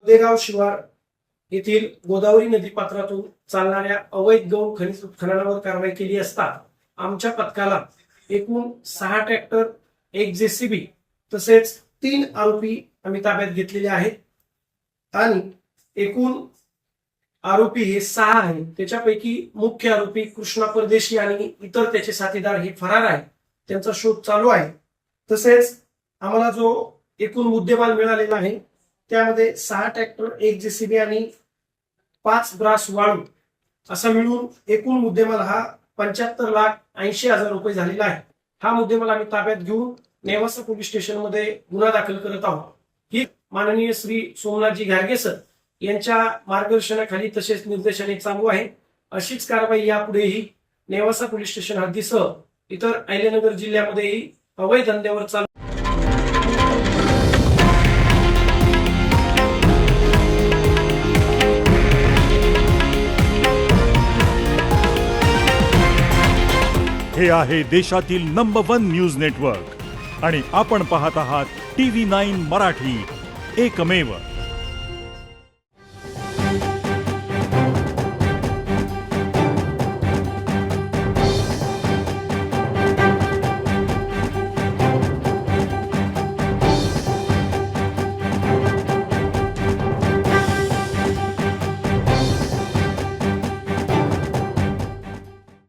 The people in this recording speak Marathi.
देगाव शिवार येथील गोदावरी नदी पात्रातून चालणाऱ्या अवैध गौण खनिज उत्खननावर कारवाई केली असता आमच्या पथकाला एकूण 6 ट्रॅक्टर, 1 जेसीबी तसेच 3 आरोपी आम्ही ताब्यात घेतलेले आहेत आणि एकूण आरोपी हे 6 आहेत. त्याच्यापैकी मुख्य आरोपी कृष्णा परदेशी आणि इतर त्याचे साथीदार हे फरार आहेत. त्यांचा शोध चालू आहे. तसेच आम्हाला जो एकूण मुद्देमाल मिळालेला आहे त्यामध्ये 6 ट्रॅक्टर, 1 जेसीबी आणि 5 ब्रास वाळू असा मिळून एकूण मुद्देमाल हा 75,80,000 रुपये झालेला आहे. हा मुद्देमाल आम्ही ताब्यात घेऊन नेवासा पोलीस स्टेशन मध्ये गुन्हा दाखल करत आहोत. ही माननीय श्री सोमनाथजी घारगे सर यांच्या मार्गदर्शनाखाली तसेच निर्देशाने चालू आहे. अशीच कारवाई यापुढेही नेवासा पोलीस स्टेशन हद्दीसह इतर अहिल्यानगर जिल्ह्यामध्येही अवैध धंद्यावर चालू. हे आहे देशातील नंबर 1 न्यूज नेटवर्क आणि आपण पाहत आहात TV9 मराठी, एकमेव.